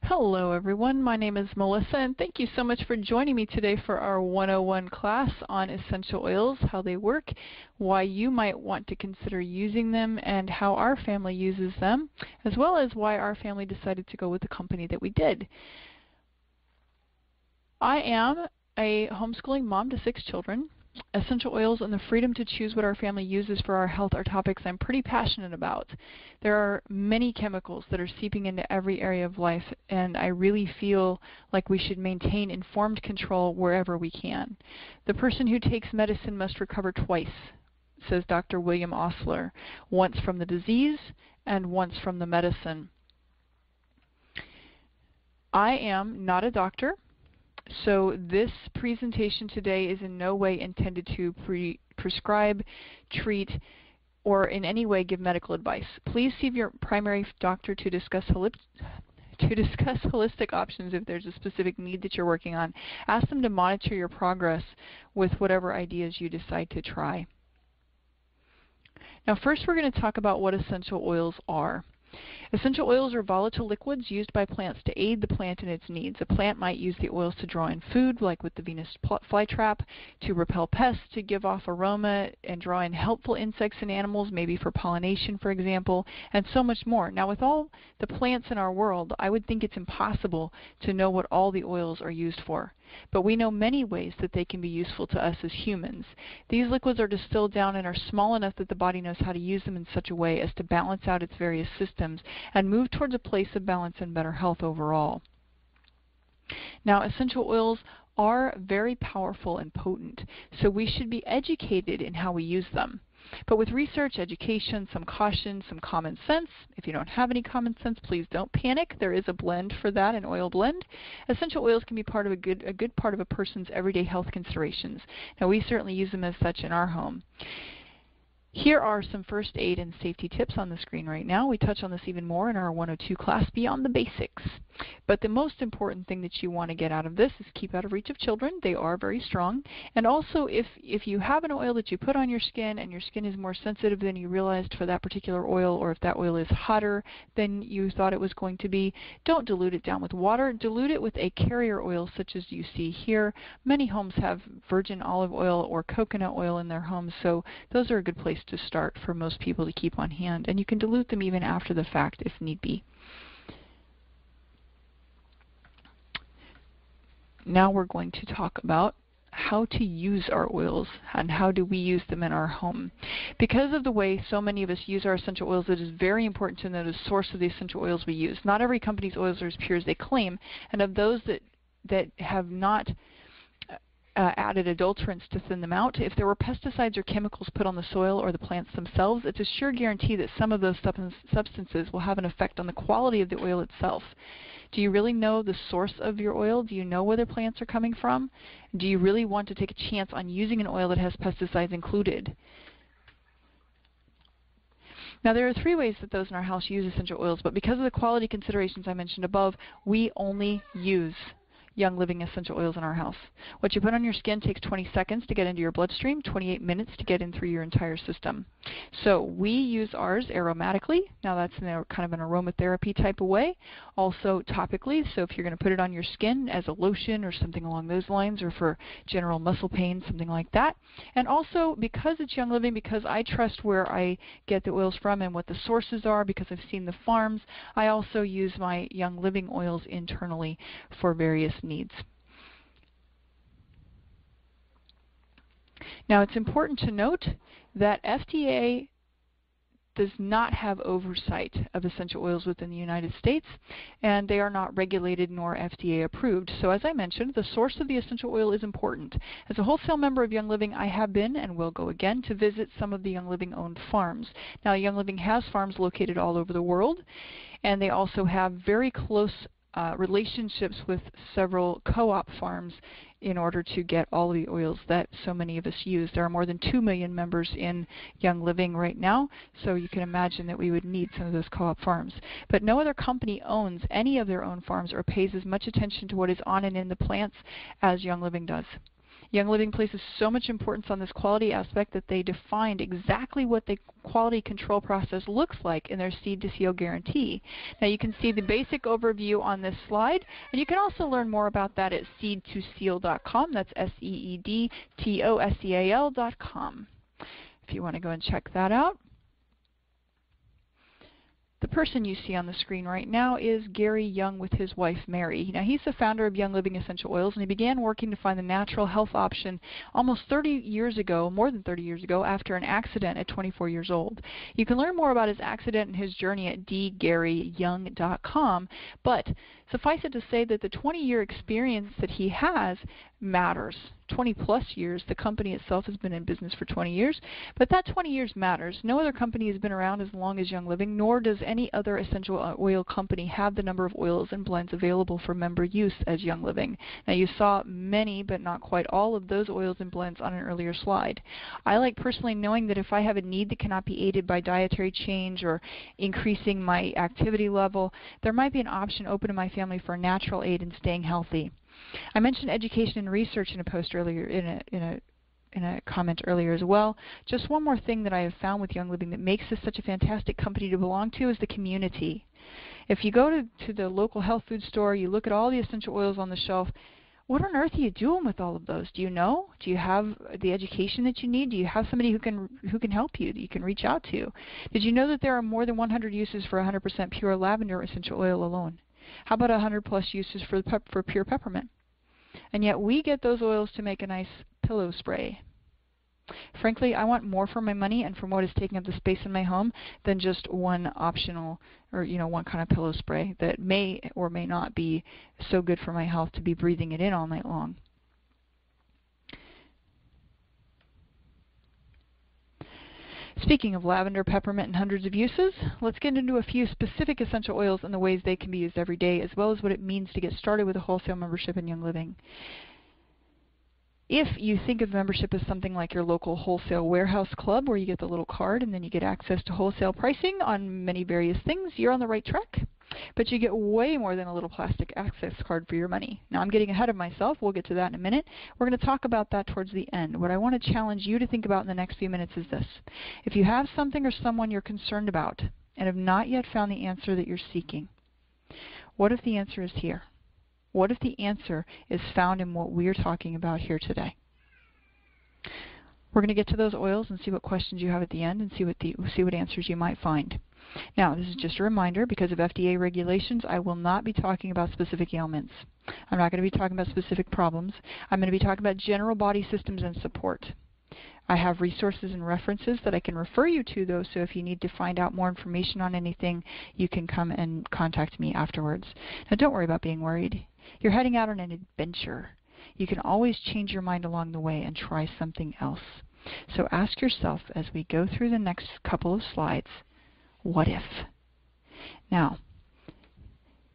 Hello everyone, my name is Melissa and thank you so much for joining me today for our 101 class on essential oils, how they work, why you might want to consider using them, and how our family uses them, as well as why our family decided to go with the company that we did. I am a homeschooling mom to 6 children. Essential oils and the freedom to choose what our family uses for our health are topics I'm pretty passionate about. There are many chemicals that are seeping into every area of life, and I really feel like we should maintain informed control wherever we can. The person who takes medicine must recover twice, says Dr. William Osler, once from the disease and once from the medicine. I am not a doctor. So this presentation today is in no way intended to prescribe, treat, or in any way give medical advice. Please see your primary doctor to discuss holistic options if there's a specific need that you're working on. Ask them to monitor your progress with whatever ideas you decide to try. Now first we're going to talk about what essential oils are. Essential oils are volatile liquids used by plants to aid the plant in its needs. A plant might use the oils to draw in food, like with the Venus flytrap, to repel pests, to give off aroma and draw in helpful insects and animals, maybe for pollination, for example, and so much more. Now, with all the plants in our world, I would think it's impossible to know what all the oils are used for. But we know many ways that they can be useful to us as humans. These liquids are distilled down and are small enough that the body knows how to use them in such a way as to balance out its various systems and move towards a place of balance and better health overall. Now, essential oils are very powerful and potent, so we should be educated in how we use them. But with research, education, some caution, some common sense. If you don't have any common sense, please don't panic. There is a blend for that, an oil blend. Essential oils can be part of a good part of a person's everyday health considerations. Now, we certainly use them as such in our home. Here are some first aid and safety tips on the screen right now. We touch on this even more in our 102 class, Beyond the Basics. But the most important thing that you want to get out of this is keep out of reach of children. They are very strong. And also, if you have an oil that you put on your skin and your skin is more sensitive than you realized for that particular oil, or if that oil is hotter than you thought it was going to be, don't dilute it down with water. Dilute it with a carrier oil such as you see here. Many homes have virgin olive oil or coconut oil in their homes, so those are a good place to start for most people to keep on hand. And you can dilute them even after the fact if need be. Now we're going to talk about how to use our oils and how do we use them in our home. Because of the way so many of us use our essential oils, it is very important to know the source of the essential oils we use. Not every company's oils are as pure as they claim, and of those that have not added adulterants to thin them out, if there were pesticides or chemicals put on the soil or the plants themselves, it's a sure guarantee that some of those substances will have an effect on the quality of the oil itself. Do you really know the source of your oil? Do you know where the plants are coming from? Do you really want to take a chance on using an oil that has pesticides included? Now, there are 3 ways that those in our house use essential oils, but because of the quality considerations I mentioned above, we only use Young Living essential oils in our house. What you put on your skin takes 20 seconds to get into your bloodstream, 28 minutes to get in through your entire system. So we use ours aromatically. Now that's in a kind of an aromatherapy type of way. Also topically, so if you're going to put it on your skin as a lotion or something along those lines, or for general muscle pain, something like that. And also, because it's Young Living, because I trust where I get the oils from and what the sources are, because I've seen the farms, I also use my Young Living oils internally for various needs. Now, it's important to note that FDA does not have oversight of essential oils within the United States, and they are not regulated nor FDA approved. So as I mentioned, the source of the essential oil is important. As a wholesale member of Young Living, I have been and will go again to visit some of the Young Living owned farms. Now, Young Living has farms located all over the world, and they also have very close relationships with several co-op farms in order to get all of the oils that so many of us use. There are more than 2 million members in Young Living right now, so you can imagine that we would need some of those co-op farms. But no other company owns any of their own farms or pays as much attention to what is on and in the plants as Young Living does. Young Living places so much importance on this quality aspect that they defined exactly what the quality control process looks like in their Seed to Seal guarantee. Now you can see the basic overview on this slide, and you can also learn more about that at seedtoseal.com. That's seedtoseal.com if you want to go and check that out. The person you see on the screen right now is Gary Young with his wife Mary. Now he's the founder of Young Living Essential Oils, and he began working to find the natural health option almost 30 years ago, more than 30 years ago, after an accident at 24 years old. You can learn more about his accident and his journey at dgaryyoung.com, but suffice it to say that the 20-year experience that he has matters. 20-plus years. The company itself has been in business for 20 years, but that 20 years matters. No other company has been around as long as Young Living, nor does any other essential oil company have the number of oils and blends available for member use as Young Living. Now you saw many, but not quite all of those oils and blends on an earlier slide. I like personally knowing that if I have a need that cannot be aided by dietary change or increasing my activity level, there might be an option open in my family for a natural aid in staying healthy. I mentioned education and research in a post earlier, in a comment earlier as well. Just one more thing that I have found with Young Living that makes this such a fantastic company to belong to is the community. If you go to the local health food store, you look at all the essential oils on the shelf, what on earth are you doing with all of those? Do you know? Do you have the education that you need? Do you have somebody who can help you, that you can reach out to? Did you know that there are more than 100 uses for 100% pure lavender essential oil alone? How about 100-plus uses for pure peppermint? And yet we get those oils to make a nice pillow spray. Frankly, I want more for my money and from what is taking up the space in my home than just one optional or one kind of pillow spray that may or may not be so good for my health to be breathing it in all night long. Speaking of lavender, peppermint, and hundreds of uses, let's get into a few specific essential oils and the ways they can be used every day, as well as what it means to get started with a wholesale membership in Young Living. If you think of membership as something like your local wholesale warehouse club where you get the little card and then you get access to wholesale pricing on many various things, you're on the right track. But you get way more than a little plastic access card for your money. Now I'm getting ahead of myself. We'll get to that in a minute. We're going to talk about that towards the end. What I want to challenge you to think about in the next few minutes is this. If you have something or someone you're concerned about and have not yet found the answer that you're seeking, what if the answer is here? What if the answer is found in what we're talking about here today? We're going to get to those oils and see what questions you have at the end and see what answers you might find. Now, this is just a reminder, because of FDA regulations, I will not be talking about specific ailments. I'm not going to be talking about specific problems. I'm going to be talking about general body systems and support. I have resources and references that I can refer you to, though, so if you need to find out more information on anything, you can come and contact me afterwards. Now, don't worry about being worried. You're heading out on an adventure. You can always change your mind along the way and try something else. So ask yourself as we go through the next couple of slides, what if? Now,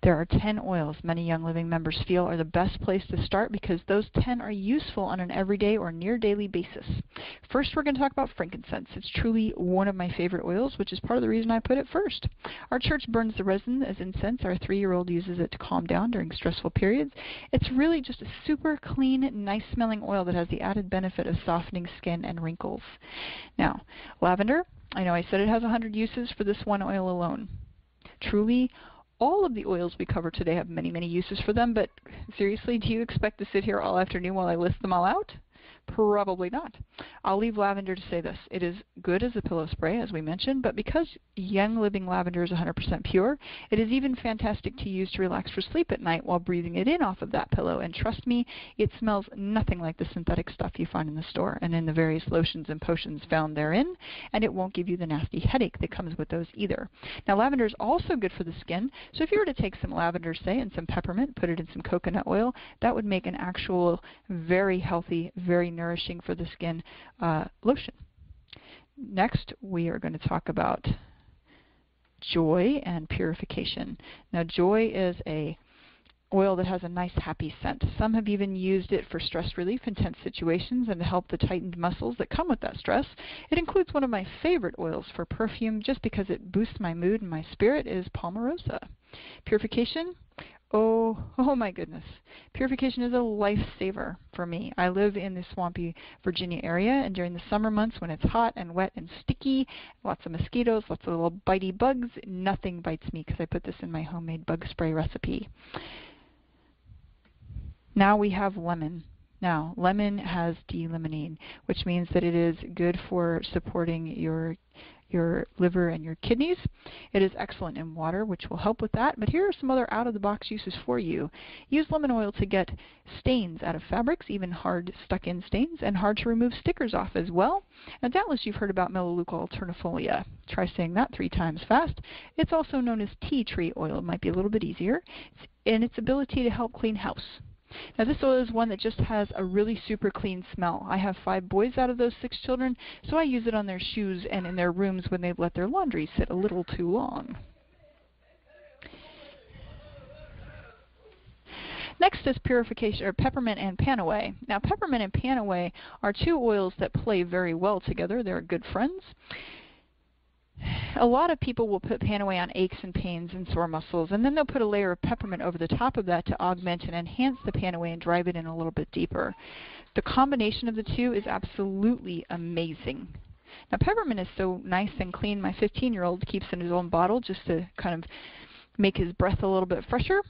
there are 10 oils many Young Living members feel are the best place to start because those 10 are useful on an everyday or near daily basis. First, we're going to talk about frankincense. It's truly one of my favorite oils, which is part of the reason I put it first. Our church burns the resin as incense. Our 3-year-old uses it to calm down during stressful periods. It's really just a super clean, nice-smelling oil that has the added benefit of softening skin and wrinkles. Now, lavender, I know I said it has 100 uses for this one oil alone. Truly, all of the oils we cover today have many, many uses for them, but seriously, do you expect to sit here all afternoon while I list them all out? Probably not. I'll leave lavender to say this. It is good as a pillow spray, as we mentioned, but because Young Living lavender is 100% pure, it is even fantastic to use to relax for sleep at night while breathing it in off of that pillow. And trust me, it smells nothing like the synthetic stuff you find in the store and in the various lotions and potions found therein, and it won't give you the nasty headache that comes with those either. Now, lavender is also good for the skin, so if you were to take some lavender, say, and some peppermint, put it in some coconut oil, that would make an actual very healthy, very nourishing for the skin lotion. Next, we are going to talk about joy and purification. Now, joy is a oil that has a nice happy scent. Some have even used it for stress relief in tense situations and to help the tightened muscles that come with that stress. It includes one of my favorite oils for perfume just because it boosts my mood and my spirit is Palmarosa. Purification, Oh my goodness. Purification is a lifesaver for me. I live in the swampy Virginia area, and during the summer months when it's hot and wet and sticky, lots of mosquitoes, lots of little bitey bugs, nothing bites me because I put this in my homemade bug spray recipe. Now we have lemon. Now, lemon has D-limonene, which means that it is good for supporting your liver and your kidneys. It is excellent in water, which will help with that. But here are some other out-of-the-box uses for you. Use lemon oil to get stains out of fabrics, even hard stuck-in stains, and hard to remove stickers off as well. And doubtless you've heard about melaleuca alternifolia. Try saying that 3 times fast. It's also known as tea tree oil. It might be a little bit easier. In its ability to help clean house. Now this oil is one that just has a really super clean smell. I have 5 boys out of those 6 children, so I use it on their shoes and in their rooms when they've let their laundry sit a little too long. Next is Purification, or peppermint and panaway. Now peppermint and panaway are 2 oils that play very well together. They're good friends. A lot of people will put panaway on aches and pains and sore muscles, and then they'll put a layer of peppermint over the top of that to augment and enhance the panaway and drive it in a little bit deeper. The combination of the 2 is absolutely amazing. Now peppermint is so nice and clean. My 15-year-old keeps in his own bottle just to kind of make his breath a little bit fresher.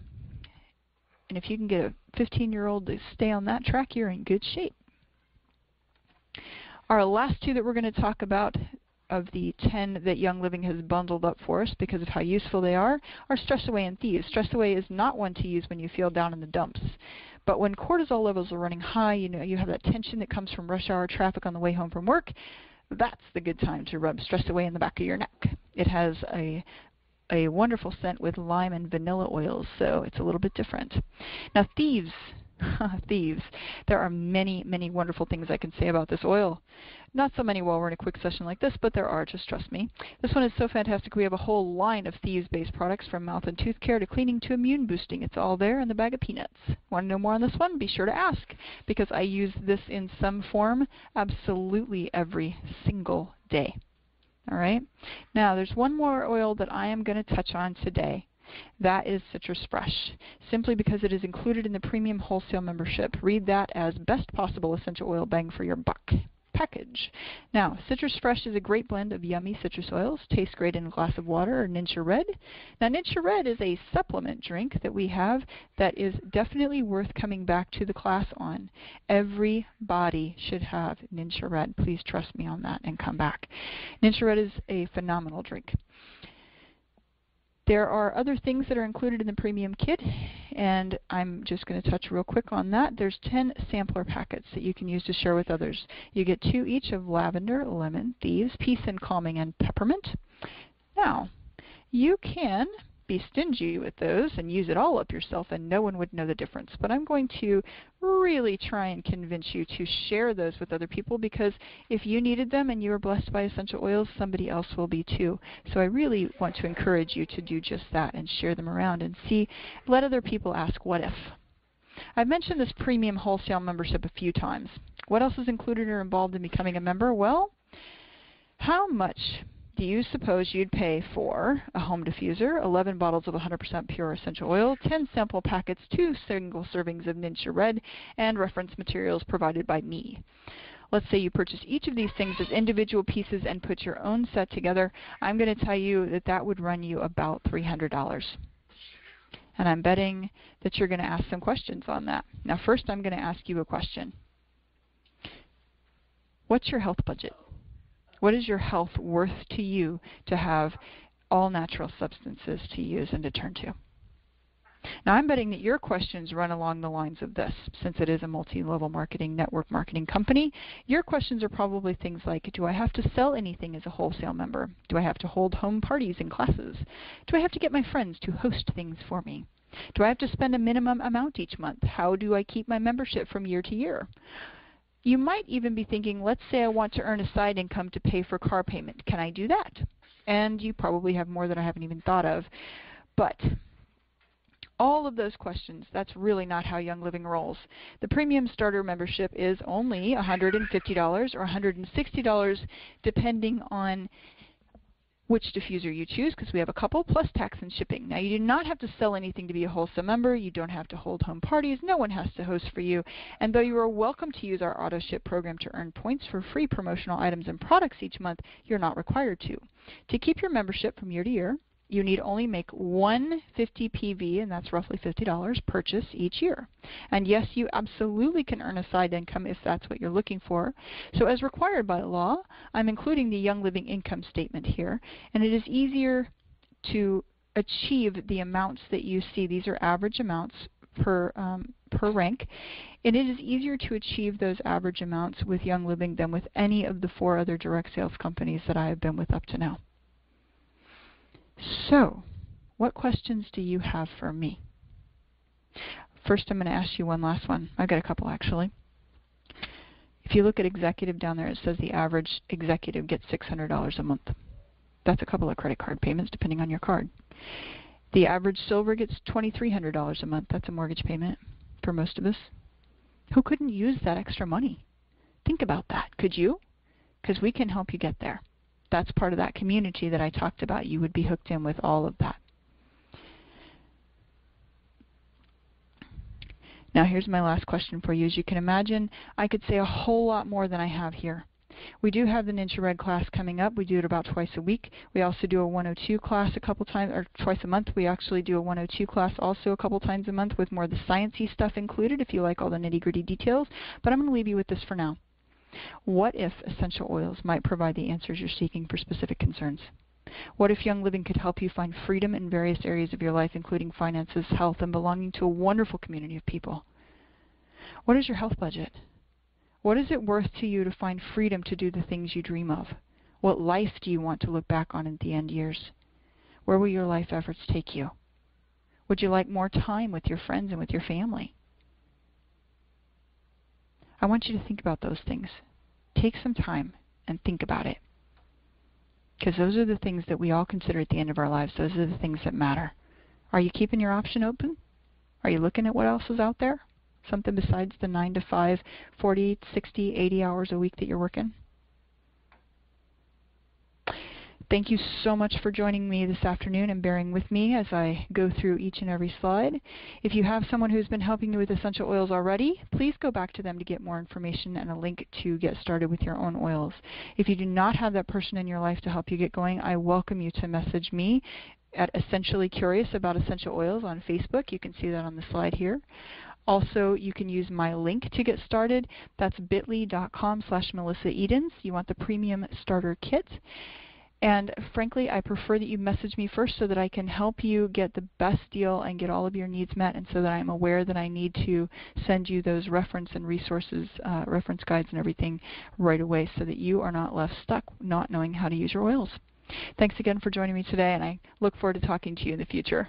And if you can get a 15-year-old to stay on that track, you're in good shape. Our last 2 that we're going to talk about of the 10 that Young Living has bundled up for us because of how useful they are Stress Away and Thieves. Stress Away is not one to use when you feel down in the dumps. But when cortisol levels are running high, you have that tension that comes from rush hour traffic on the way home from work, that's the good time to rub Stress Away in the back of your neck. It has a wonderful scent with lime and vanilla oils, so it's a little bit different. Now Thieves. Thieves. There are many, many wonderful things I can say about this oil. Not so many while we're in a quick session like this, but there are, just trust me. This one is so fantastic. We have a whole line of Thieves-based products from mouth and tooth care to cleaning to immune boosting. It's all there in the bag of peanuts. Want to know more on this one? Be sure to ask, because I use this in some form absolutely every single day. All right? Now, there's one more oil that I am going to touch on today. That is Citrus Fresh, simply because it is included in the premium wholesale membership. Read that as best possible essential oil bang for your buck package. Now, Citrus Fresh is a great blend of yummy citrus oils. Tastes great in a glass of water or Ninja Red. Now, Ninja Red is a supplement drink that we have that is definitely worth coming back to the class on. Everybody should have Ninja Red. Please trust me on that and come back. Ninja Red is a phenomenal drink. There are other things that are included in the premium kit, and I'm just going to touch real quick on that. There's 10 sampler packets that you can use to share with others. You get 2 each of lavender, lemon, thieves, peace and calming, and peppermint. Now, you can be stingy with those and use it all up yourself, and no one would know the difference. But I'm going to really try and convince you to share those with other people, because if you needed them and you were blessed by essential oils, somebody else will be too. So I really want to encourage you to do just that and share them around and see, let other people ask, what if? I've mentioned this premium wholesale membership a few times. What else is included or involved in becoming a member? Well, how much do you suppose you'd pay for a home diffuser, 11 bottles of 100% pure essential oil, 10 sample packets, 2 single servings of Ninja Red, and reference materials provided by me? Let's say you purchase each of these things as individual pieces and put your own set together. I'm going to tell you that that would run you about $300. And I'm betting that you're going to ask some questions on that. Now first I'm going to ask you a question. What's your health budget? What is your health worth to you to have all natural substances to use and to turn to? Now I'm betting that your questions run along the lines of this. Since it is a multi-level marketing, network marketing company, your questions are probably things like, do I have to sell anything as a wholesale member? Do I have to hold home parties and classes? Do I have to get my friends to host things for me? Do I have to spend a minimum amount each month? How do I keep my membership from year to year? You might even be thinking, let's say I want to earn a side income to pay for car payment. Can I do that? And you probably have more that I haven't even thought of. But all of those questions, that's really not how Young Living rolls. The premium starter membership is only $150 or $160 depending on which diffuser you choose, because we have a couple, plus tax and shipping. Now, you do not have to sell anything to be a Wholesale member. You don't have to hold home parties. No one has to host for you. And though you are welcome to use our auto ship program to earn points for free promotional items and products each month, you're not required to. To keep your membership from year to year, you need only make one 50 PV, and that's roughly $50, purchase each year. And yes, you absolutely can earn a side income if that's what you're looking for. So as required by law, I'm including the Young Living income statement here, and it is easier to achieve the amounts that you see. These are average amounts per rank, and it is easier to achieve those average amounts with Young Living than with any of the 4 other direct sales companies that I have been with up to now. So, what questions do you have for me? First, I'm going to ask you one last one. I've got a couple, actually. If you look at executive down there, it says the average executive gets $600 a month. That's a couple of credit card payments, depending on your card. The average silver gets $2,300 a month. That's a mortgage payment for most of us. Who couldn't use that extra money? Think about that. Could you? Because we can help you get there. That's part of that community that I talked about. You would be hooked in with all of that. Now here's my last question for you. As you can imagine, I could say a whole lot more than I have here. We do have the Ninja Red class coming up. We do it about twice a week. We also do a 102 class a couple times, or twice a month. We actually do a 102 class also a couple times a month with more of the sciencey stuff included if you like all the nitty-gritty details. But I'm going to leave you with this for now. What if essential oils might provide the answers you're seeking for specific concerns? What if Young Living could help you find freedom in various areas of your life, including finances, health, and belonging to a wonderful community of people? What is your health budget? What is it worth to you to find freedom to do the things you dream of? What life do you want to look back on at the end years? Where will your life efforts take you? Would you like more time with your friends and with your family? I want you to think about those things. Take some time and think about it. Because those are the things that we all consider at the end of our lives. Those are the things that matter. Are you keeping your option open? Are you looking at what else is out there? Something besides the 9 to 5, 40, 60, 80 hours a week that you're working? Thank you so much for joining me this afternoon and bearing with me as I go through each and every slide. If you have someone who's been helping you with essential oils already, please go back to them to get more information and a link to get started with your own oils. If you do not have that person in your life to help you get going, I welcome you to message me at Essentially Curious About Essential Oils on Facebook. You can see that on the slide here. Also, you can use my link to get started. That's bit.ly.com/Melissa Edens. You want the premium starter kit. And frankly, I prefer that you message me first so that I can help you get the best deal and get all of your needs met, and so that I'm aware that I need to send you those reference and resources, reference guides and everything right away, so that you are not left stuck not knowing how to use your oils. Thanks again for joining me today, and I look forward to talking to you in the future.